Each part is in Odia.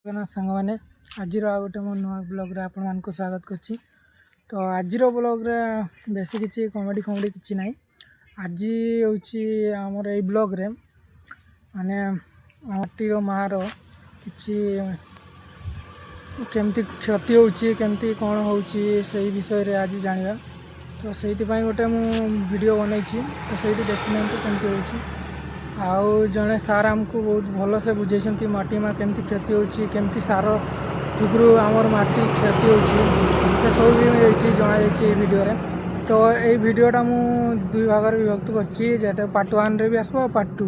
सांग मैंने आज गोटे मो नुआ ब्लॉग आपण मान स्वागत करुच्ची। तो आज ब्लॉग बेस किसी कमेडी फमेडी किसी ना आज होमर ये ब्लॉग रे माने माटीर मार कि केमती क्षति होमती कौन हो विषय रे आज जाना। तो से गोटे मुझे बनई तो से देखना केमती हो आउ जड़े सार आमको बहुत भल से बुझे माटी माँ केमती क्षति होमती सार जुगरू आमर माटी क्षति हो सब भी जना भिडियो रे। तो ये भिडियोटा मु दुई भाग विभक्त कर पार्ट 1 रे भी आसो पार्ट 2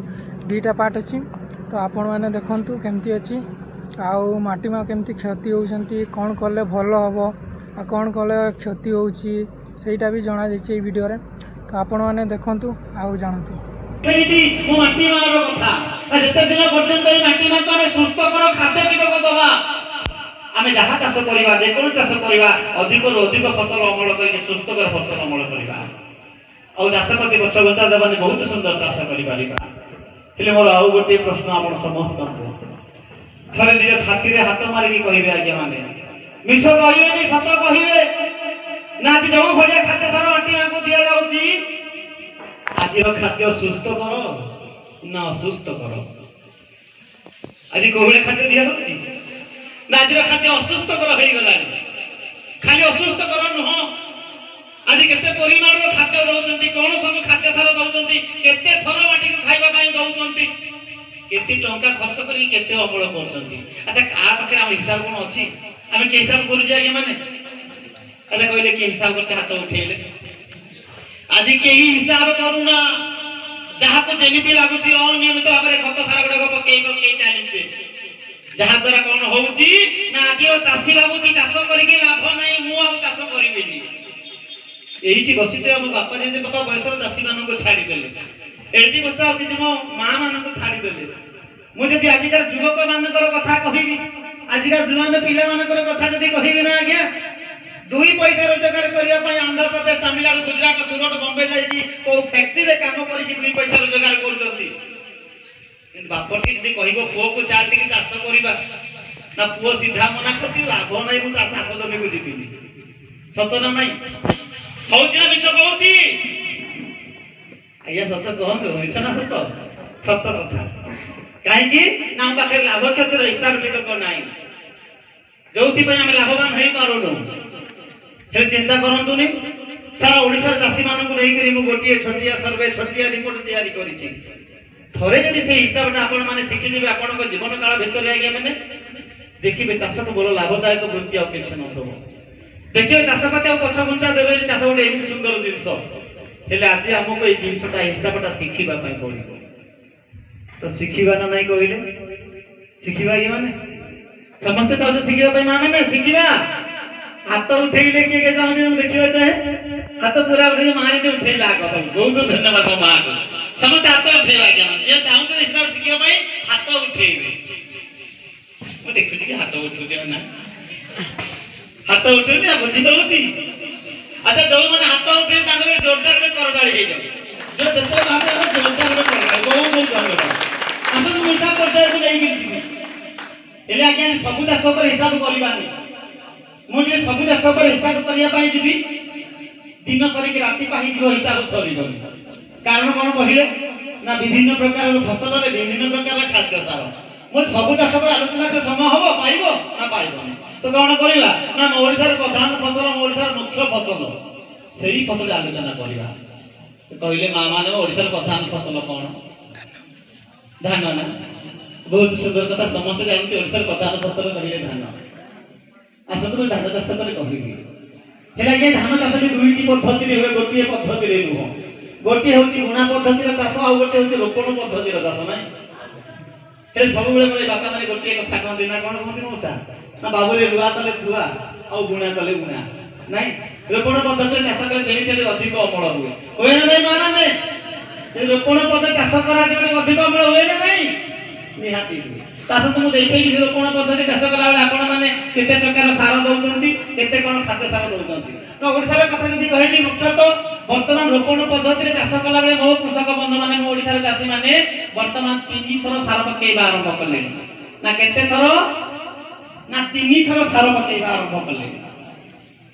दुईटा पार्ट अच्छी। तो आपण मैंने देखु केमती अच्छी आउ माटी माँ केमती क्षति होती कौन कले भल हम आ कौन कले क्षति होटा भी जना जाइए भिडियो रे। तो आपण मैंने देखु आउ जानतु माटी मार कथा जते दिन पर्यंत ए माटी माँ को सुस्थ कर खाद्य कीटक दबा आमे जहाँ चाष करवा जेको चाष करवा अधिक रु अधिक फसल अमल करके सुस्थ कर फसल अमल करवा आ चाष प्रति गछ गछा देवानी बहुत सुंदर चाष कर मोर आउ गोटे प्रश्न आप समस्त थे निज छाती रे हाथ मारिकी कहे आज्ञा मैंने मिछ कहे सत कहे ना जो भाया खाद्य सार माटी माँ को दि जाऊँगी आज खाद्य सुस्थ कर ना असुस्थ कर आज कोहड़े खाद्य दि जाऊँगी ना आज खाद्य असुस्थ कर हो गला खाली असुस्थ कर नुह आज केते परिमाण खाद्य दौरान कौन सब खाद्य सार दौरान केते थर माटी को खाइबा पई दौरान केते टंका खर्च करी केते अमल करछंती। अच्छा का पाखे हम हिसाब कोन अछि आमे के हिसाब करू जे आगे माने अच्छा कहले के हिसाब करते हाथ उठेले आज के ही हिसाब करूना जहाँ को जेमिति लागुची अनियमित भाव में खत सार गुडा पकई पकई चलीचे जहाँ द्वारा कौन होउची ना आज चाषी बाबू की चाष करके लाभ नहीं मु आ चाष करिबेनी एही बसिते हम बापा जे बापा बयसर चाषी मानन को छाडी देले एठी बस्ता कि मो मां मानन को छाडी देले मु जदि आजिका युवक मानकर कथा कहिबी आजिका जुवान पिला मानकर कथा जदि कहिबी ना आज्ञा दुई पैसा रोजगार करने आंध्र प्रदेश तमिलनाडु गुजरात सूरत बम्बे जाइए को फैक्ट्री रे काम करके दुई पैसा रोजगार कर बापर की जब कह पुओ को चाल टी चाष करवा ना पुओ सीधा मना कर लाभ ना मुझे चाष जमी को जीवी सत ना नाई हूँ ना मिछ कहती आज्ञा सत कहतु मिछ ना सत सत कथा कहीं ना पाखे लाभ क्षतिर हिसाब टिकट ना जो आम लाभवान हो पारूनु चिंता करतुनि सारा ओडिशा चाषी मान गोटे छोटिया सर्वे छोटिया रिपोर्ट तैयारी करी थोड़े जदि से हिसाब आपण मैंने शिखिजे आपण जीवन काल भितर आज्ञा मैंने देखिए चाष को बड़ लाभदायक वृत्ति आ किसी नथब देखिए चाष पाती पछ घुंचा देवे चाष गोटे एमती सुंदर जिनस आज आमको ये जिनसा हिसाबटा शिखा पड़ो तो शिखा ना नहीं कहले शिखा ये मैंने समस्ते चाहते शिखा माँ मैंने शिखा हाथ उठेले किए चाहूँ देखा चाहे हाथ पूरा उठे माँ ने उठेला बहुत धन्यवाद माँ को समस्त हाथ उठेवा ये चाहते हिसाब शिखा हाथ उठेबे मुझे देखुची कि हाथ उठुचे ना हाथ उठे ना बुझी पाऊँ। अच्छा जो मैंने हाथ उठे जोरदार में करदाड़ी हो जाए जो जितने बात है जोरदार में करदाड़ी बहुत बहुत धन्यवाद आसन हिसाब करते नहीं आज्ञा सबू चाष पर हिसाब करवानी मुझे सब चाष पर हिसाब करने जी दिन सरिक राति हिसाब सर कारण कौन कहले ना विभिन्न प्रकार फसल विभिन्न प्रकार खाद्य सार मुझे सब चाष पर आलोचना समय हम पाइब ना पाइबनी तो कौन करवा ना ओडिशार प्रधान फसल ओडिशार मुख्य फसल से ही फसल आलोचना करवा कहले माँ मैंने ओडिशार प्रधान फसल कौन धान ना बहुत सुंदर कथा समस्त जानते ओडिशार प्रधान फसल कहले धान आसतु धान चाष पर कहबी धान चाष भी दुईटी पद्धति हुए गोटे पद्धति नुह गोटे हूँ बुणा पद्धतिर चाष आ गोटे हूँ रोपण पद्धतिर चाष ना सब मोर बापा मैंने गोटे कथा कहते ना कौन कहते मौसा ना बाबुरे रुआ कले थुआ आ बुणा कले बुणा नाई रोपण पद्धति चाष कले जमी अधिक अमल हुए ना नहीं माने रोपण पद्धति चाष करा अधिक अमल हुए ना नहीं निहाती हुए चाष तो मुझे देखी रोपण पद्धति चाष कला आपण मैंने केते प्रकार सार दौरान केते कौन खाद्य सार दौरान तो ओडिशार कथा जदि कहबी मुख्यतः वर्तमान रोपण पद्धति चाष कला बेले मो कृषक बंधु माने मो ओडिशार चाषी माने वर्तमान 3 थर सार पकेबा आरंभ कले ना केते थर ତିନି ଥର ସାର ପକେଇବା ଆରମ୍ଭ କଲେ।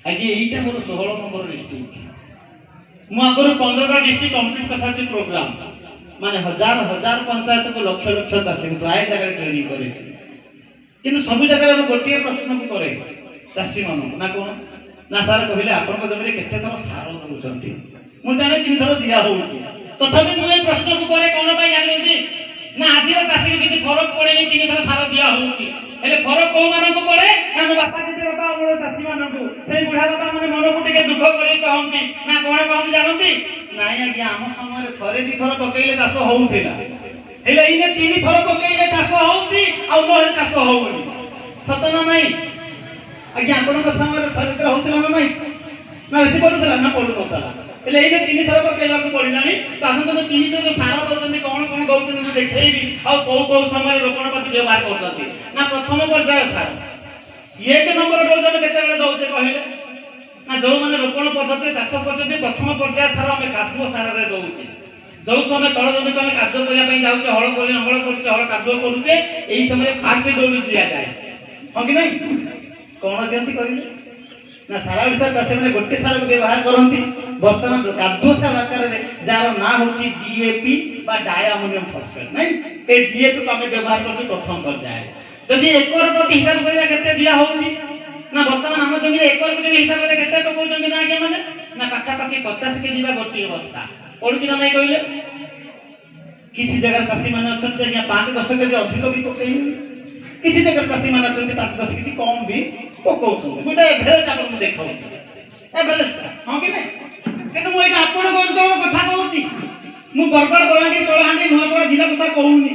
ଆଜି ଏଇଟା ମୋର 16 ନମ୍ବର ଡିଷ୍ଟ୍ରିକ୍ଟ। ମୁଁ ଆଗରୁ 15ଟା ଡିଷ୍ଟ୍ରିକ୍ଟ କମ୍ପ୍ଲିଟ୍ କରିସାରିଛି ପ୍ରୋଗ୍ରାମ, ମାନେ ହଜାର ହଜାର ପଞ୍ଚାୟତକୁ ଲକ୍ଷ ଲକ୍ଷ ଚାଷୀ ପ୍ରାୟ ଜାଗାରେ ଟ୍ରେନିଂ କରିଛି। କିନ୍ତୁ ସବୁ ଜାଗାରେ ମୁଁ ଗୋଟିଏ ପ୍ରଶ୍ନକୁ କରେ ଚାଷୀମାନଙ୍କୁ, ନା କ'ଣ ନା ସାର୍ କହିଲେ ଆପଣଙ୍କ ଜମିରେ କେତେ ଥର ସାର ଦେଉଛନ୍ତି? ମୁଁ ଜାଣେ 3 ଥର ଦିଆ ହେଉଛି, ତଥାପି ମୁଁ ଏ ପ୍ରଶ୍ନକୁ କରେ କ'ଣ ପାଇଁ ଜାଣିଛନ୍ତି ନା ଆଜିର ଚାଷୀକୁ କିଛି ଫରକ ପଡ଼େନି, 3 ଥର ସାର ଦିଆ ହେଉଛି। ହେଲେ ଫରକ କୋଉମାନଙ୍କୁ ପଡ଼େ ନା ମୋ ବାପା ଯେତେ ବାପା ଅମଳ ଚାଷୀମାନଙ୍କୁ, ସେଇ ବୁଢ଼ା ବାପା ମାନେ ମନକୁ ଟିକେ ଦୁଃଖ କରି କହନ୍ତି ନା କ'ଣ କହନ୍ତି ଜାଣନ୍ତି? ନାଇଁ ଆଜ୍ଞା ଆମ ସମୟରେ ଥରେ 2 ଥର ପକେଇଲେ ଚାଷ ହଉଥିଲା, ହେଲେ ଏଇନେ 3 ଥର ପକେଇଲେ ଚାଷ ହଉଛି ଆଉ ନହେଲେ ଚାଷ ହଉନି। ସତ ନା ନାଇଁ ଆଜ୍ଞା? ଆପଣଙ୍କ ସମୟରେ ଥରେ ଥର ହଉଥିଲା ନା ନାଇଁ? ନା ବେଶୀ ପଡୁଥିଲା ନା ପଡୁନଥିଲା? ହେଲେ ଏଇନେ 3 ଥର ପକେଇବାକୁ ପଡ଼ିଲାଣି। ତ ଆସନ୍ତୁ 3 ଥର ସାର ଦଉଛନ୍ତି, କ'ଣ କ'ଣ ଦଉଛନ୍ତି ମୁଁ ଦେଖେଇବି, ଆଉ କୋଉ କୋଉ ସମୟରେ ରୋପଣ ପ୍ରତି ବ୍ୟବହାର କରୁଛନ୍ତି। ନା ପ୍ରଥମ ପର୍ଯ୍ୟାୟ ସାର 1 ନମ୍ବର ଡୋଜ ଆମେ କେତେବେଳେ ଦଉଛେ କହିଲେ? ନା ଯୋଉମାନେ ରୋପଣ ପଦ୍ଧତିରେ ଚାଷ କରୁଛନ୍ତି ପ୍ରଥମ ପର୍ଯ୍ୟାୟ ସାର ଆମେ କାଦୁଅ ସାରରେ ଦଉଛେ। ଯୋଉ ସମୟ ତଳ ଜମିକୁ ଆମେ କାଦୁଅ କରିବା ପାଇଁ ଯାଉଛେ, ହଳ କରୁଛେ, ହଳ କାଦୁଅ କରୁଛେ, ଏଇ ସମୟରେ ଫାଷ୍ଟ ଡୋଜ ଦିଆଯାଏ, ହଁ କି ନାଇଁ? କ'ଣ ଦିଅନ୍ତି କହିଲେ? ନା ସାରା ଓଡ଼ିଶାର ଚାଷୀମାନେ ଗୋଟେ ସାରକୁ ବ୍ୟବହାର କରନ୍ତି ବର୍ତ୍ତମାନ କାଦୁଅ ସାର ଆକାରରେ, ଯାହାର ନାଁ ହେଉଛି ଡିଏପି ବା ଡାଇଆମୋନିୟମ ଫସଫେଟ୍। ନାଇଁ, ଏ ଡିଏପିକୁ ଆମେ ବ୍ୟବହାର କରୁଛୁ ପ୍ରଥମ ପର୍ଯ୍ୟାୟରେ। ଯଦି ଏକର ପ୍ରତି ହିସାବ କରିବା କେତେ ଦିଆ ହେଉଛି ନା ବର୍ତ୍ତମାନ ଆମ ଜମିରେ ଏକର ପ୍ରତି ହିସାବ କଲେ କେତେ ପକାଉଛନ୍ତି ନା ଆଜ୍ଞା ମାନେ? ନା ପାଖାପାଖି 50 କେଜି ବା ଗୋଟିଏ ବସ୍ତା ପଡୁଛି ନା ନାଇଁ କହିଲେ? କିଛି ଜାଗାରେ ଚାଷୀମାନେ ଅଛନ୍ତି ଆଜ୍ଞା 5-10 କେଜି ଅଧିକ ବି ପକେଇବେ, କିଛି ଜାଗାରେ ଚାଷୀମାନେ ଅଛନ୍ତି 5-10 କେଜି କମ୍ ବି ପକାଉଛନ୍ତି। ମୁଁ ଏଇଟା ଏଭରେଜ ଆପଣଙ୍କୁ ଦେଖାଉଛି, ଏଭରେଜଟା, ହଁ କି ନାଇଁ? କିନ୍ତୁ ମୁଁ ଏଇଟା ଆପଣଙ୍କ ଅଞ୍ଚଳର କଥା କହୁଛି, ମୁଁ ବରଗଡ଼, ବଲାଙ୍ଗୀର, କଳାହାଣ୍ଡି, ନୂଆପଡ଼ା ଜିଲ୍ଲା କଥା କହୁନି।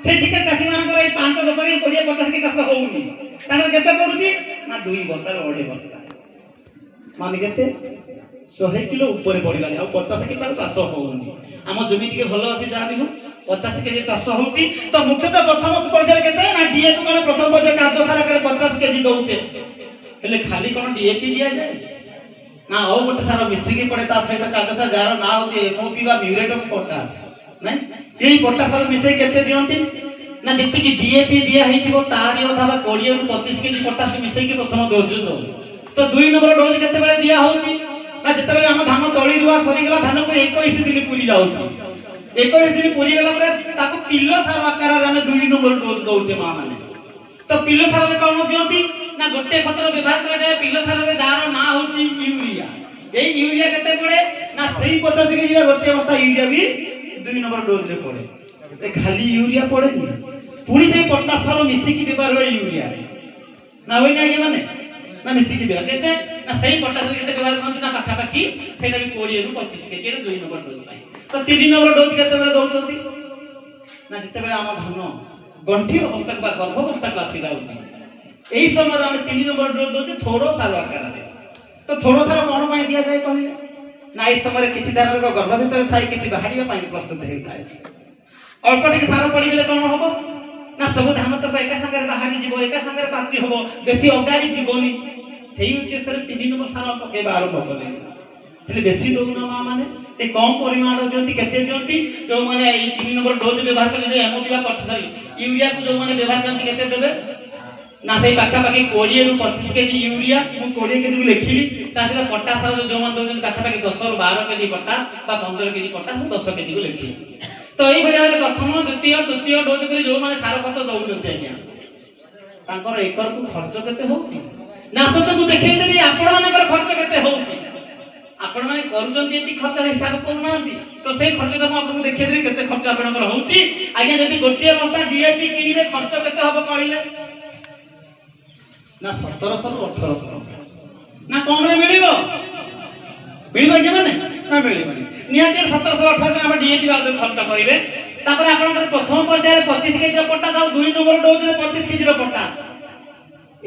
ସେଠିକା ଚାଷୀମାନଙ୍କର ଏଇ 5-10 କେଜି 20-50 କେଜି ଚାଷ ହଉନି, ତାଙ୍କର କେତେ ପଡୁଛି ନା 2 ବସ୍ତାରୁ 2.5 ବସ୍ତା, ମାନେ କେତେ 100 କିଲୋ ଉପରେ ପଡ଼ିଲାଣି, ଆଉ 50 କେଜି ଆଉ ଚାଷ ହଉନି। ଆମ ଜମି ଟିକେ ଭଲ ଅଛି, ଯାହା ବି ହଉ 50 କେଜି ଚାଷ ହଉଛି। ତ ମୁଖ୍ୟତଃ ପ୍ରଥମ ପର୍ଯ୍ୟାୟରେ କେତେ ନା ଡିଏପି ଆମେ ପ୍ରଥମ ପର୍ଯ୍ୟାୟ କାଦୁଅ ସାର ଆକାରରେ 50 କେଜି ଦଉଛେ। ହେଲେ ଖାଲି କ'ଣ ଡିଏପି ଦିଆଯାଏ ନା ଆଉ ଗୋଟେ ସାର ମିଶିକି ପଡ଼େ ତା ସହିତ କାଦୁଅ ସାର, ଯାହାର ନାଁ ହେଉଛି ଏମଓପି ବା ମ୍ୟୁରେଟ୍ ଅଫ୍ ପଟାସ୍। ନାଇଁ, ଏଇ ପଟାସ ସାର ମିଶେଇ କେତେ ଦିଅନ୍ତି ନା ଯେତିକି ଡିଏପି ଦିଆ ହେଇଥିବ ତାରି ଅଧା ବା 20ରୁ 25 କେଜି ପଟାସ ମିଶେଇକି ପ୍ରଥମ ଡୋଜରେ ଦଉ। ତ 2 ନମ୍ବର ଡୋଜ କେତେବେଳେ ଦିଆ ହେଉଛି ନା ଯେତେବେଳେ ଆମ ଧାନ ତଳି ରୁଆ ସରିଗଲା, ଧାନକୁ 21 ଦିନ ପୁରି ଯାଉଛି। 21 ଦିନ ପୁରି ଗଲା ପରେ ତାକୁ ପିଲ ସାର ଆକାରରେ ଆମେ 2 ନମ୍ବର ଡୋଜ ଦଉଛେ ମା ମାନେ। ତ ପିଲ ସାରରେ କ'ଣ ଦିଅନ୍ତି ନା ଗୋଟେ ଖତର ବ୍ୟବହାର କରାଯାଏ ପିଲ ସାରରେ, ଯାହାର ନାଁ ହେଉଛି ୟୁରିଆ। ଏଇ ୟୁରିଆ କେତେ ପଡ଼େ ନା ସେଇ 50 କେଜି ବା ଗୋଟିଏ ବସ୍ତା ୟୁରିଆ ବି 2 ନମ୍ବର ଡୋଜରେ ପଡ଼େ। ଖାଲି ୟୁରିଆ ପଡ଼େନି, ପୁଣି ସେଇ ପଟାସ ସାର ମିଶିକି ବ୍ୟବହାର ହୁଏ ୟୁରିଆରେ, ନା ହୁଏନି ଆଜ୍ଞା ମାନେ? ନା ମିଶିକି ବ୍ୟବହାର କେତେ ନା ସେଇ ପଟାସ କେତେ ବ୍ୟବହାର କରନ୍ତି ନା ପାଖାପାଖି ସେଇଟା ବି 20ରୁ 25 କେଜି 2 ନମ୍ବର ଡୋଜ ପାଇଁ। ତ 3 ନମ୍ବର ଡୋଜ କେତେବେଳେ ଦଉଛନ୍ତି ନା ଯେତେବେଳେ ଆମ ଧାନ ଗଣ୍ଠି ଅବସ୍ଥାକୁ ବା ଗର୍ଭାବସ୍ଥାକୁ ଆସି ଯାଉଛି, ଏଇ ସମୟରେ ଆମେ 3 ନମ୍ବର ଡୋଜ ଦଉଛେ ଥୋଡ଼ ସାର ଆକାରରେ। ତ ଥୋଡ଼ ସାର କ'ଣ ପାଇଁ ଦିଆଯାଏ କହିଲେ ନା ଏଇ ସମୟରେ କିଛି ଧାନ ଗର୍ଭ ଭିତରେ ଥାଏ, କିଛି ବାହାରିବା ପାଇଁ ପ୍ରସ୍ତୁତ ହେଉଥାଏ। ଅଳ୍ପ ଟିକେ ସାର ପଡ଼ିଗଲେ କ'ଣ ହବ ନା ସବୁ ଧାନ ତକ ଏକା ସାଙ୍ଗରେ ବାହାରି ଯିବ, ଏକା ସାଙ୍ଗରେ ପାଚି ହବ, ବେଶୀ ଅଗାଡ଼ି ଯିବନି। ସେଇ ଉଦ୍ଦେଶ୍ୟରେ 3 ନମ୍ବର ସାର ପକେଇବା ଆରମ୍ଭ କଲେ। ହେଲେ ବେଶୀ ଦଉନ ମା ମାନେ, ଏ କମ୍ ପରିମାଣରେ ଦିଅନ୍ତି। କେତେ ଦିଅନ୍ତି? ଯେଉଁମାନେ ଏଇ 3 ନମ୍ବର ଡୋଜ ବ୍ୟବହାର କରନ୍ତି ଏମଓପି ବା ପଟାସ ୟୁରିଆକୁ ଯେଉଁମାନେ ବ୍ୟବହାର କରନ୍ତି କେତେ ଦେବେ ନା ସେଇ ପାଖାପାଖି 20ରୁ 25 କେଜି ୟୁରିଆ, ମୁଁ 20 କେଜିକୁ ଲେଖିଲି। ତା ସହିତ ପଟାସ ସାର ଯେଉଁମାନେ ଦେଉଛନ୍ତି ପାଖାପାଖି 10ରୁ 12 କେଜି ପଟାସ ବା 15 କେଜି ପଟାସ, ମୁଁ 10 କେଜିକୁ ଲେଖିଲି। ତ ଏଇଭଳି ଭାବରେ ପ୍ରଥମ, ଦ୍ୱିତୀୟ, ତୃତୀୟ ଡୋଜ କରି ଯେଉଁମାନେ ସାର ଖତ ଦଉଛନ୍ତି ଆଜ୍ଞା, ତାଙ୍କର ଏକରକୁ ଖର୍ଚ୍ଚ କେତେ ହଉଛି ନା ଆସନ୍ତୁ ମୁଁ ଦେଖେଇଦେବି ଆପଣମାନଙ୍କର ଖର୍ଚ୍ଚ କେତେ ହଉଛି। ଆପଣମାନେ କରୁଛନ୍ତି ଏତିକି ଖର୍ଚ୍ଚ ହିସାବ କରୁନାହାନ୍ତି, ତ ସେଇ ଖର୍ଚ୍ଚଟା ମୁଁ ଆପଣଙ୍କୁ ଦେଖେଇଦେବି କେତେ ଖର୍ଚ୍ଚ ଆପଣଙ୍କର ହଉଛି। ଆଜ୍ଞା ଯଦି ଗୋଟିଏ ବସ୍ତା ଡିଏପି କିଣିବେ ଖର୍ଚ୍ଚ କେତେ ହବ କହିଲେ ନା 1700ରୁ 1800 ଟଙ୍କା। ନା କମରେ ମିଳିବ? ମିଳିବ ଆଜ୍ଞା ମାନେ? ନା ମିଳିବନି। ନିହାତି 1700-1800 ଟଙ୍କା ଆମେ ଡିଏପି ବାବଦକୁ ଖର୍ଚ୍ଚ କରିବେ। ତାପରେ ଆପଣଙ୍କର ପ୍ରଥମ ପର୍ଯ୍ୟାୟରେ 25 କେଜିର ପଟାସ ଆଉ 2 ନମ୍ବର ଡୋଜରେ 25 କେଜିର ପଟାସ,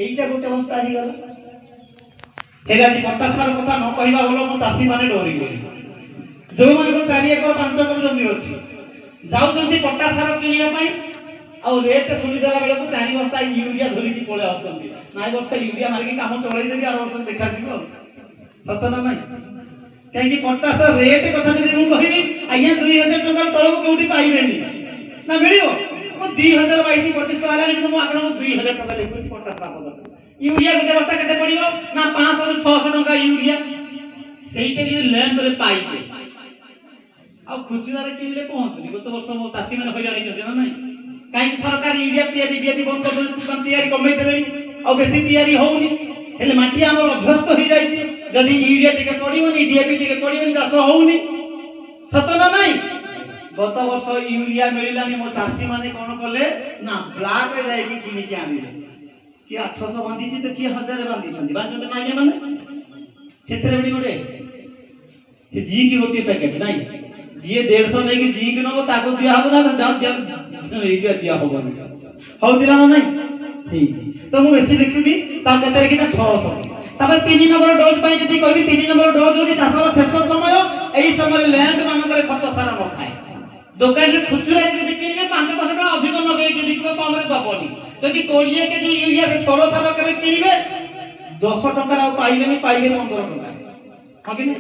এইটা ଗୋଟେ ଅବସ୍ଥା ହେଇଗଲା। ହେଲେ ଆଜି ପଟାସ ସାର କଥା ନ କହିବା ଭଲ, ମୋ ଚାଷୀମାନେ ଡରିଗଲେ। ଯେଉଁମାନଙ୍କର 4 ଏକର 5 ଏକର ଜମି ଅଛି ଯାଉଛନ୍ତି ପଟାସ ସାର କିଣିବା ପାଇଁ, ଆଉ ରେଟ୍ ଶୁଣିଦେଲା ବେଳକୁ 4 ବସ୍ତା ୟୁରିଆ ଧରିକି ପଳେଇ ଆସୁଛନ୍ତି। ନାଇଁ ବର୍ଷ ୟୁରିଆ ମାରିକି କାମ ଚଳେଇଦେବି, ଆର ବର୍ଷ ଦେଖାଯିବ। ସତ ନା ନାଇଁ? କାହିଁକି ପଟାସ ରେଟ୍ କଥା ଯଦି ମୁଁ କହିବି ଆଜ୍ଞା 2000 ଟଙ୍କାର ତଳକୁ କେଉଁଠି ପାଇବେନି, ନା ମିଳିବ? ମୁଁ 2022-25 ହେଲାଣି କିନ୍ତୁ ମୁଁ ଆପଣଙ୍କୁ 2000 ଟଙ୍କା ଲେଖୁଛି ପଟାସ ବାବଦ। ୟୁରିଆ ଗୋଟେ ବସ୍ତା କେତେ ପଡ଼ିବ ନା 500 ରୁ 600 ଟଙ୍କା ୟୁରିଆ। ସେଇଟା ବି ଲ୍ୟାମ୍ପରେ ପାଇବେ ଆଉ ଖୁଚୁରାରେ କିଣିଲେ ପହଞ୍ଚୁନି। ଗତ ବର୍ଷ ମୋ ଚାଷୀମାନେ ହଇରାଣ ହେଇଛନ୍ତି ନା ନାହିଁ? କାହିଁକି ସରକାର ୟୁରିଆ ଡିଏପି ବନ୍ଦ କରିଦେଲେ, ତିଆରି କମେଇ ଦେଲେଣି ଆଉ ବେଶୀ ତିଆରି ହଉନି। ହେଲେ ମାଟି ଆମର ଅଭ୍ୟସ୍ତ ହେଇଯାଇଛି, ଯଦି ୟୁରିଆ ଟିକେ ପଡ଼ିବନି ଡିଏପି ଟିକେ ପଡ଼ିବନି ଚାଷ ହଉନି। ସତ ନା ନାହିଁ? ଗତ ବର୍ଷ ୟୁରିଆ ମିଳିଲାନି, ମୋ ଚାଷୀ ମାନେ କଣ କଲେ ନା ବ୍ଲାକରେ ଯାଇକି କିଣିକି ଆଣିଲେ। କିଏ 800 ବାନ୍ଧିଛି ତ କିଏ 1000 ବାନ୍ଧିଛନ୍ତି ନା ଆଜ୍ଞା ମାନେ। ସେଥିରେ ବି ଗୋଟେ ସେ ଜିଙ୍କ୍ ଗୋଟିଏ ପ୍ୟାକେଟ ନାଇଁ, ଯିଏ 150 ନେଇକି ଜିଙ୍କ୍ ନବ ତାକୁ ଦିଆ ହବ ନା ଏଇଟା ଦିଆ ହବନି। ହଉଥିଲା ନା ନାଇଁ? ହେଇଛି ତ ମୁଁ ବେଶୀ ଦେଖିନି ତା କେତେ ଲେଖିନା 600। ତାପରେ 3 ନମ୍ବର ଡୋଜ ପାଇଁ ଯଦି କହିବି 3 ନମ୍ବର ଡୋଜ ହେଉଛି ଚାଷର ଶେଷ ସମୟ। ଏହି ସମୟରେ ଲ୍ୟାଣ୍ଡ ମାନଙ୍କରେ ଖତ ସାର ନଥାଏ। ଦୋକାନରେ ଖୁଚୁରାରେ ଯଦି କିଣିବେ 5-10 ଟଙ୍କା ଅଧିକ ଲଗେଇକି ବିକିବ, କମରେ ଦବନି। ଯଦି 20 କେଜି ୟୁରିଆ ଛୋଟ ସାର କରି କିଣିବେ 10 ଟଙ୍କାରେ ଆଉ ପାଇବେନି, ପାଇବେ 15 ଟଙ୍କା। ହଁ କି ନା?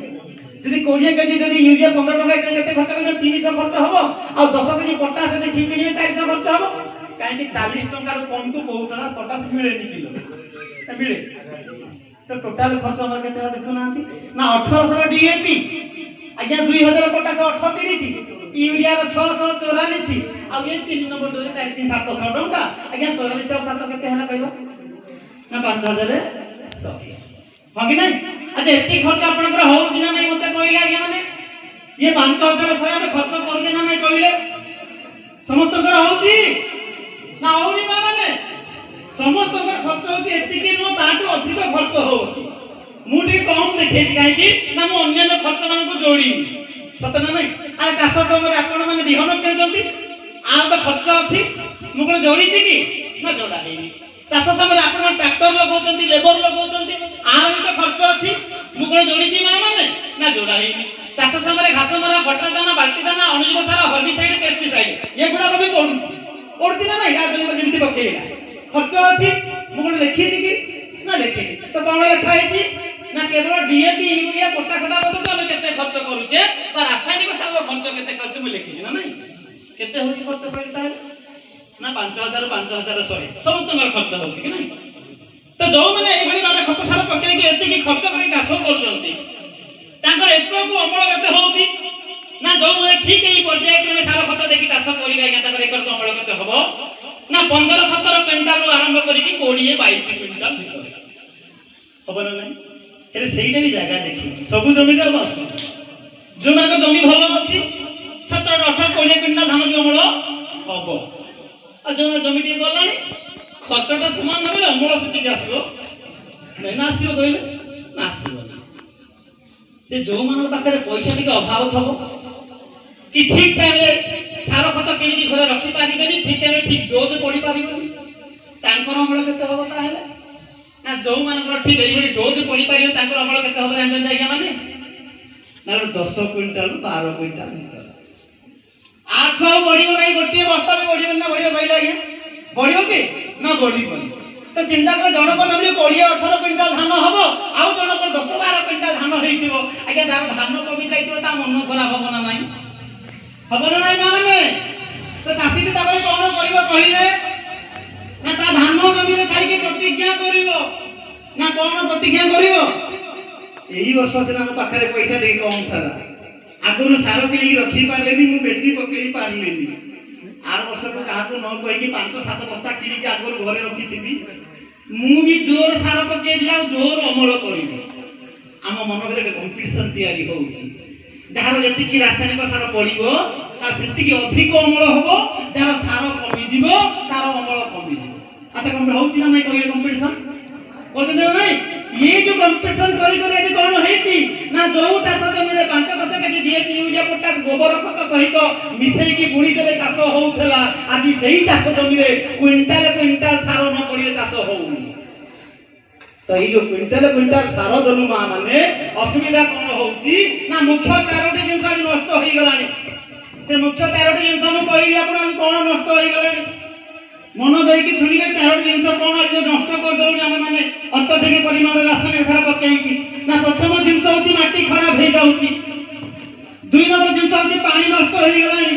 ଯଦି 20 କେଜି ଯଦି ୟୁରିଆ 15 ଟଙ୍କା କେତେ ଖର୍ଚ୍ଚ କରିବେ? 300 ଖର୍ଚ୍ଚ ହବ। ଆଉ 10 କେଜି ପଟାସ ଯଦି ଠିକ କିଣିବେ 400 ଖର୍ଚ୍ଚ ହବ। କାହିଁକି 40 ଟଙ୍କାରୁ କମକୁ କୋଉ ଟଙ୍କା ପଟାସ ମିଳେନି କିଲୋ ମିଳେ। ତ ଟୋଟାଲ ଖର୍ଚ୍ଚ ଆମର କେତେ ଦେଖୁନାହାନ୍ତି ନା 1800 ଡିଏପି ଆଜ୍ଞା, 2000 ପଟାସ 830, ୟୁରିଆର 644 ଆଉ ଏ 3 ନମ୍ବର ଡୋଜ 700 ଟଙ୍କା ଆଜ୍ଞା। 44 ଆଉ 7 କେତେ ହେଲା କହିବ ନା 5100। ହଁ କି ନାଇଁ? ଆଚ୍ଛା ଏତିକି ଖର୍ଚ୍ଚ ଆପଣଙ୍କର ହଉଛି ନା ନାଇଁ ମତେ କହିଲେ ଆଜ୍ଞା ମାନେ? ଇଏ 5100 ଆମେ ଖର୍ଚ୍ଚ କରୁଛେ ନା ନାଇଁ କହିଲେ? ସମସ୍ତଙ୍କର ହଉଛି ନା ହଉନି ମା ମାନେ? ସମସ୍ତଙ୍କର ଖର୍ଚ୍ଚ ହଉଛି, ଏତିକି ନୁହଁ ତାଠୁ ଅଧିକ ଖର୍ଚ୍ଚ ହଉଛି। ମୁଁ ଟିକେ କମ ଦେଖେଇଛି କାହିଁକି ନା ମୁଁ ଅନ୍ୟାନ୍ୟ ଖର୍ଚ୍ଚ ମାନଙ୍କୁ ଯୋଡ଼ିନି। ସତ ନା ନାଇଁ? ଆରେ ଚାଷ ସମୟରେ ଆପଣ ମାନେ ବିହନ କିଣୁଛନ୍ତି, ଆର ତ ଖର୍ଚ୍ଚ ଅଛି। ମୁଁ କଣ ଯୋଡ଼ିଛି କି ନା ଯୋଡ଼ା ହେଇନି। ଚାଷ ସମୟରେ ଆପଣ ଟ୍ରାକ୍ଟର ଲଗାଉଛନ୍ତି, ଲେବର ଲଗାଉଛନ୍ତି, ଆର ବି ତ ଖର୍ଚ୍ଚ ଅଛି। ମୁଁ କଣ ଯୋଡ଼ିଛି ମା ମାନେ ନା ଯୋଡ଼ା ହେଇନି। ଚାଷ ସମୟରେ ଘାସ ମରା, ଭଟ୍ଟା ଦାନା, ବାଲ୍ଟି ଦାନା, ଅଣୁଜୀବ ସାର, ହର୍ବିସାଇଡ୍, ପେଷ୍ଟିସାଇଡ୍ ଏଗୁଡ଼ାକ ବି ପଡୁଛି ନା ନାଇଁ? ଯେମିତି ପକେଇଲା ଖର୍ଚ୍ଚ ଅଛି। ମୁଁ କଣ ଲେଖିଛି କି ନା ଲେଖିନି। ତ କଣ ଲେଖା ହେଇଛି ନା କେବଳ ଡିଏପି ୟୁରିଆ ପଟାସ ବାବଦ ଆମେ କେତେ ଖର୍ଚ୍ଚ କରୁଛେ ବା ରାସାୟନିକ ସାର ଖର୍ଚ୍ଚ କେତେ କରୁଛେ ମୁଁ ଲେଖିଛି ନା ନାଇଁ? କେତେ ହଉଛି ଖର୍ଚ୍ଚ କହିଲେ ତାହେଲେ ନା 5000 5100 ସମସ୍ତଙ୍କର ଖର୍ଚ୍ଚ ହଉଛି କି ନାଇଁ? ତ ଯୋଉମାନେ ଏଇଭଳି ଭାବେ ଖତ ସାର ପକେଇକି ଏତିକି ଖର୍ଚ୍ଚ କରି ଚାଷ କରୁଛନ୍ତି ତାଙ୍କର ଏକରକୁ ଅମଳ କେତେ ହଉଛି ନା ଯୋଉମାନେ ଠିକ ଏଇ ପର୍ଯ୍ୟାୟକ୍ରମେ ସାର ଖତ ଦେଇକି ଚାଷ କରିବେ ଆଜ୍ଞା ତାଙ୍କର ଏକରକୁ ଅମଳ କେତେ ହବ ନା 15-17 କ୍ୱିଣ୍ଟାଲରୁ ଆରମ୍ଭ କରିକି 20-22 କ୍ୱିଣ୍ଟାଲ ଭିତରେ ହବ ନା ନାଇଁ? ହେଲେ ସେଇଟା ବି ଜାଗା ଦେଖି ସବୁ ଜମିରେ ଆଉ ଆସୁ ଯୋଉମାନଙ୍କ ଜମି ଭଲ ଅଛି 17-18-20 କ୍ୱିଣ୍ଟାଲ ଧାନ ବି ଅମଳ ହବ। ଆଉ ଯୋଉ ଜମି ଟିକେ ଗଲାଣି ଖର୍ଚ୍ଚଟା ସମାନ ହେଲେ ଅମଳ ସେତିକି ଆସିବ ନାଇଁ ନା ଆସିବ କହିଲେ ନା ଆସିବ ନା। ସେ ଯୋଉମାନଙ୍କ ପାଖରେ ପଇସା ଟିକେ ଅଭାବ ଥବ କି ଠିକ ଟାଇମରେ ସାର ଖତ କିଣିକି ଘରେ ରଖିପାରିବେନି, ଠିକ ଟାଇମରେ ଠିକ ଡୋଜ ପଡି ପାରିବନି, ତାଙ୍କର ଅମଳ କେତେ ହବ ତାହେଲେ ନା ଯୋଉମାନଙ୍କର ଠିକ ଏଇଭଳି ଡୋଜ ପଡିପାରିବ ତାଙ୍କର ଅମଳ କେତେ ହବ ଜାଣିଛନ୍ତି ଆଜ୍ଞା ମାନେ ନା 10 କ୍ୱିଣ୍ଟାଲରୁ 12 କ୍ୱିଣ୍ଟାଲ ଭିତରେ। 8 ଆଉ ବଢିବ ନାହିଁ, ଗୋଟିଏ ବସ୍ତା ବି ବଢିବନି ନା ବଢିବ କହିଲେ ଆଜ୍ଞା? ବଢିବ କି ନା ବଢିବନି। ତ ଚିନ୍ତା କର ଜଣକ ଜମିରେ 20-18 କ୍ୱିଣ୍ଟାଲ ଧାନ ହବ ଆଉ ଜଣକ 10-12 କ୍ୱିଣ୍ଟାଲ ଧାନ ହେଇଥିବ ଆଜ୍ଞା। ତାର ଧାନ କମି ଯାଇଥିବ ତା ମନ ଖରାପ ହବ ନା ନାହିଁ? ହବ ନା ନାହିଁ ମାନେ? ତ ଚାଷୀଟି ତାପରେ କଣ କରିବ କହିଲେ ନା ତା ଧାନ ଜମିରେ ଖାଇକି ପ୍ରତିଜ୍ଞା କରିବ ନା କଣ ପ୍ରତିଜ୍ଞା କରିବ? ଏଇ ବର୍ଷ ସିନା ମୋ ପାଖରେ ପଇସା ଟିକେ କମ ଥିଲା, ଆଗରୁ ସାର କିଣିକି ରଖି ପାରିଲେନି, ମୁଁ ବେଶୀ ପକେଇ ପାରିଲିନି। ଆର ବର୍ଷକୁ କାହାକୁ ନ କହିକି 5-7 ବସ୍ତା କିଣିକି ଆଗରୁ ଘରେ ରଖିଥିବି, ମୁଁ ବି ଜୋର ସାର ପକେଇବି ଆଉ ଜୋର ଅମଳ କରିବି। ଆମ ମନ ଭିତରେ କମ୍ପିଟିସନ ତିଆରି ହଉଛି, ଯାହାର ଯେତିକି ରାସାୟନିକ ସାର ପଡିବ ତାର ସେତିକି ଅଧିକ ଅମଳ ହବ, ଯାହାର ସାର କମିଯିବ ତାର ଅମଳ କମିଯିବ। ଆଚ୍ଛା କଣ ହଉଛି ନା ନାଇଁ କହିଲେ କମ୍ପିଟିସନ କରୁଛନ୍ତି ନା ନାଇଁ? ये जो कंपटीशन करी करी आज कौन हेती ना जो चाष जमीन 5-10 केजी डीएपी यूरिया पोटास गोबर खत सहित मिसई की बुणी देले चाष होउथला, आज सेही चाष जमीन क्विंटाल क्विंटाल सार न पड़िले चाष होउनी। तो ये जो क्विंटाल क्विंटाल सार दलु मा माने असुविधा कौन होउची ना मुख्य 4टी जिंस आज नष्ट होई गलानी। से मुख्य 4टी जिंस मु कहिली आपण आज कोन नष्ट होई गलानी मन देकी सुनिबे। 4टी जिंस कोन आज नष्ट कर दलु हम माने अत्यधिक परिमाण रासायनिक सार पकेइकी ना। प्रथम जिंस होती माटी खराब हो जाउची, 2 नंबर जिंस होती पानी नष्ट होई गलानी,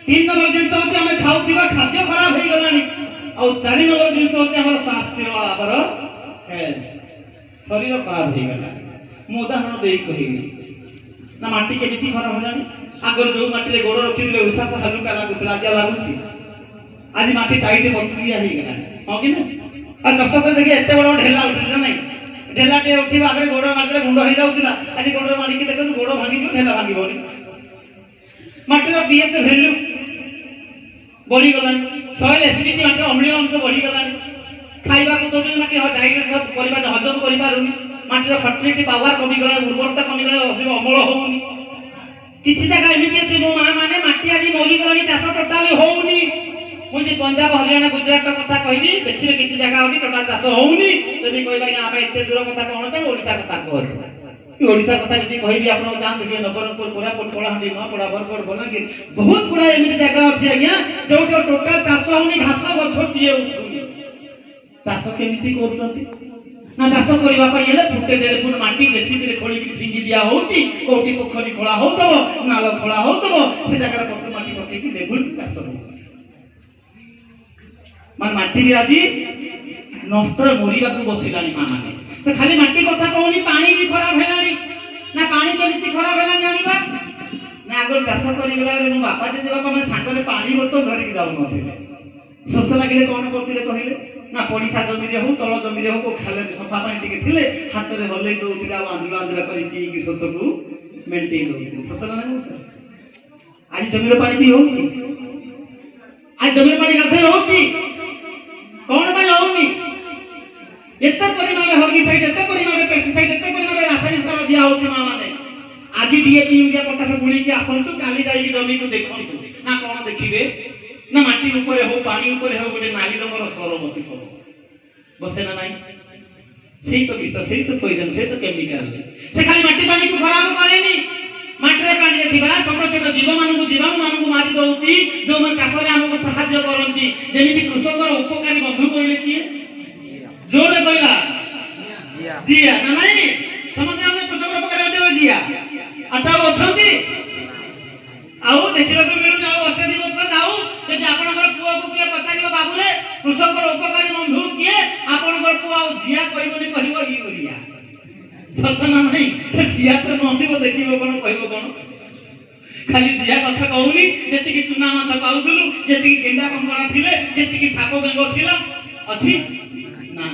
तीन नंबर जिनस होती आम खाऊा खाद्य खराब हो गलानी आ 4 नंबर जिनस होती आम स्वास्थ्य आमर हेल्थ शरीर खराब हो गला मु उदाहरण दे कहबी ना माटी केमिति खराब होलानी आगर जो माटी गोड़ रखिले उषास हलुका लागुला आज लागुची आज माटी टाइट बथुरिया हो गला हां कि ना आ चाष कर देखिए एत बड़ ढेला उठी ना ढेलाटे उठा आगे गोड़ मारिदे गुंड हो जाऊला आज गोड़ मारिकी देखो गोड़ भांगी ढेला भांगी माटीर पीएच भैल्यू बढ़ी गलानी सॉइल एसिडिटी माटी अम्लीय अंश बढ़ी गलानी खाइबा को दौर माटी डाइजेस्ट करिबा हजम करि पारुनी माटीर फर्टिलिटी पावर कमी गलानी उर्वरता कमी गलानी अधिक अमल होउनी किछि जगह एमिति अछि मो मां माने माटी आदि मरि गलानी चाष टोटाली होउनी मुझे पंजाब हरियाणा गुजरात कथा कहबी देखिबे किछि जगह अछि टोटाल चाष होउनी जदि कहबा कि आमे एते दूर कथा कोन छ ओडिसा कथा कहत ओडिशा कथा जदि कहबी आपण जान देखिबे नवरंगपुर कोरापुट कलाहांडी नपड़ा बरगड़ बलांगीर बहुत गुडा एमिति जगह अछि आज्ञा जोटो टोटाल चाष होउनी घास गछ टिए उठुनी चाष केमिति करतंती ना चाष करबा पई हेले फुटे देले पुन माटी जेसीबी रे खोली कि फिंगी दिया होउची कोठी पोखरी खोला होतबो नाल खोला होतबो से जगह पट्टू माटी पके कि लेबुल चाष होउची मान माटी भी आज नष्ट मरिबा को बसिलानी मां माने तो खाली माटी कथा कहूनी पानी भी खराब हेलानी ना पानी केमिति खराब हेलानी जानिबा ना अगर चाष करि गला रे मो बापा जे बापा मैं सांगरे पानी बोतल धरि के जाउ नथिले शोष लागिले कोन करथिले कहिले ना पड़िसा जमी रे हो तळ जमी रे हो को खाले सफा पानी टिके थिले हाथ रे हलै दउथिला आंदुला आंदुला करि की शोष को मेंटेन दउथिले सतला ना सर आज जमी रे पानी भी होउची आज जमी रे पानी गाधे होउची कौन भाई होउनी एते परिमाण रे हर्बिसाइड एते परिमाण रे पेस्टिसाइड एते परिमाण रे रासायनिक सार दिया होउची मां माने आज डीएपी यूरिया पोटास गुणी की आसंतु काली जाई जमी को देखंतु ना कोन देखिबे ना माटी ऊपर हो पानी ऊपर हो गोटे नाली रंगर स्वर बसी थबो बसे ना नाही सेही तो विष सेही तो पॉइजन से तो केमिकल से खाली माटी पानी को खराब करेनी माटी रे पानी रे थिबा छोट छोट जीव मानकु जीवाणु मानकु मारी दउची जो मन चाष रे हमको सहाय्य करंती जेमिति कृषकर उपकारी बंधु कहले की जोरे कहला जिया ना नाही समझ आले कृषकर उपकारी देव जिया अच्छा अछंती आउ देखिबा को मिलु जाऊ वर्षे दी वर्ष जाऊ जे आपनकर पुआ को के पचारिबो बाबू रे कृषकर उपकारी बंधु किए आपनकर पुआ जिया कहबोनी कहबो यूरिया सतना नहीं जिया तो नथिबो देखिबो कोन कहबो कोन खाली जिया कथा कहूनी जेति कि चुना माछ पाउथुलु जेति कि गेंडा कंगरा थिले जेति कि साप बेंग थिला अछि ना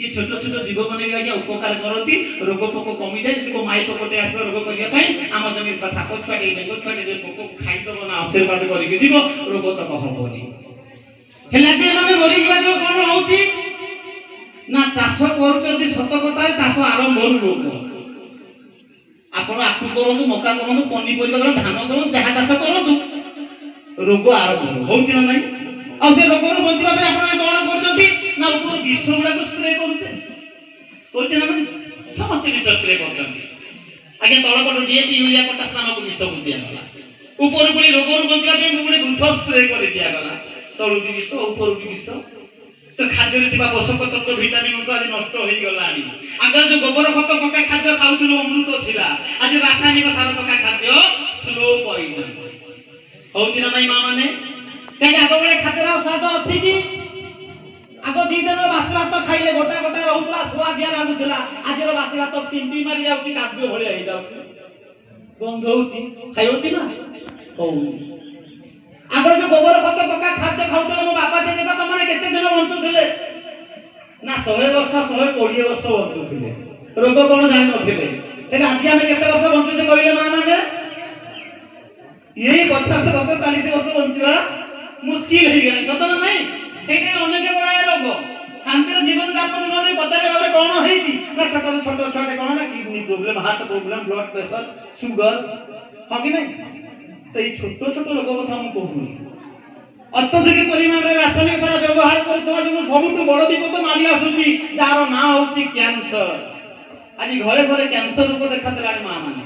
ये छोट छोट जीव बने आज्ञा उपकार करती रोग पोक कमी जाए जदि को माई पोकटे आस रोग करिया पई आम जमी साप छुआटे बेंग छुआटे जे पोक खाई दबो ना आशीर्वाद करिके जीव रोग तक हबोनी हेला जे माने मरि जीवा जो कोन होउची ना चाष करू जदि सत कथा चाष आरंभ रोग आपण आकु करंतु मका करंतु पनी परिबा कर धान करंतु जहा चाष करंतु रोग आरंभ होउची ना नाही आ से रोग रो बंचिबा पे आपण कोन करजंती ना ऊपर विष गुडा को स्प्रे करूचे कोचे ना समस्त विष स्प्रे करजंती आगे तळपट डीएपी यूरिया पोटास नामक विष को दिया गला ऊपर पुणी रोग रो बंचिबा पे पुणी घुस स्प्रे कर दिया गला तळु भी विष ऊपर भी विष तो खाद्य रे थिबा पोषक तत्व विटामिन तो आज नष्ट होई गलानी अगर जो गोबर खत पका खाद्य खाउथुलो अमृत थिला आज रासायनिक सार पका खाद्य स्लो पॉइजन होउची ना नाही मां माने काहे आगो बळे खाद्यर स्वाद अछि कि आगो दी दिन बासी भात खाइले गोटा गोटा रहउतला स्वादिया लागुतला आजर बासी भात पिंपी मारि जाउची काद्य भळे आइ जाउची गंध होउची खाइउची ना हो आगर जो गोबर खत पका खाद्य खाउतले मो बापा दे बापा माने केते दिन बंचुथिले ना 100 वर्ष 120 वर्ष बंचुथिले रोग कोन जानि नथिले एले आज हमें केते वर्ष बंचुते कहिले मां माने यही 50 वर्ष 40 वर्ष बंचुवा मुश्किल हो गया सत ना नहीं सेटे अनेक गुडा रोग शांतिर जीवन यापन न पचारे भाबरे कोन होईची ना छोट छोट छोटे कोन ना kidney problem heart problem blood pressure sugar हा कि नहीं तो ये छोट छोट रोग कथा हम कहू अत्यधिक परिमाण रे रासायनिक सार व्यवहार करथवा जो सबुठ बड़ विपद मारी आसुची जार ना होती कैंसर आज घरे घरे कैंसर रोग देखातलानी मां माने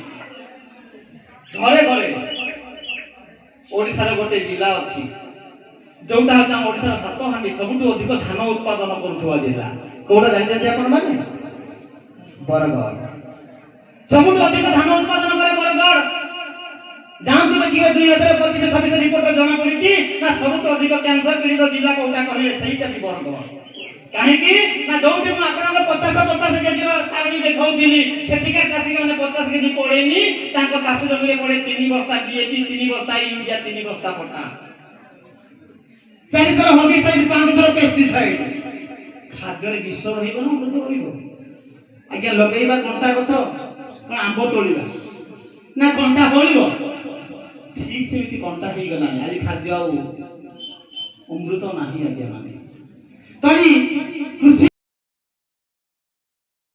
घरे घरे ओडिसा रे गोटे जिला अछि जोटा हम ओडिसा हातहांडी सबुठ अधिक धान उत्पादन करथवा जिला कोडा जानि जति आपण माने बरगड़ सबुठ अधिक धान उत्पादन करे बरगड़ ଯାଆନ୍ତୁ ଦେଖିବେ 2025-26 ରିପୋର୍ଟରେ ଜଣା ପଡିଛି ନା ସବୁଠୁ ଅଧିକ କ୍ୟାନ୍ସର ପୀଡ଼ିତ ଜିଲ୍ଲା କୋଉଟା କହିଲେ ସେଇଟା ବି ବରଗଡ଼। କାହିଁକି ନା ଯୋଉଠି ମୁଁ ଆପଣଙ୍କ 50 କେଜିର ସାରଣୀ ଦେଖାଉଥିଲି ସେଠିକା ଚାଷୀମାନେ 50 କେଜି ପଡେନି, ତାଙ୍କ ଚାଷ ଜମିରେ ପଡେ 3 ବସ୍ତା DAP, 3 ବସ୍ତା ୟୁରିଆ, 3 ବସ୍ତା ପଟାସ, 4 ଥର ହର୍ବିସାଇଡ୍, 5 ଥର ପେଷ୍ଟିସାଇଡ୍। ଖାଦ୍ୟରେ ବିଷ ରହିବ ନା ଅମୃତ ରହିବ? ଆଜ୍ଞା ଲଗେଇବା କଣ୍ଟା ଗଛ, କଣ ଆମ୍ବ ତୋଳିବା ନା କଣ୍ଟା ଫଳିବ? ଠିକ ସେମିତି କଣ୍ଟା ହେଇଗଲାଣି ଆଜି ଖାଦ୍ୟ ଆଉ ଅମୃତ ନାହିଁ ଆଜ୍ଞା। ମାନେ ତ କୃଷି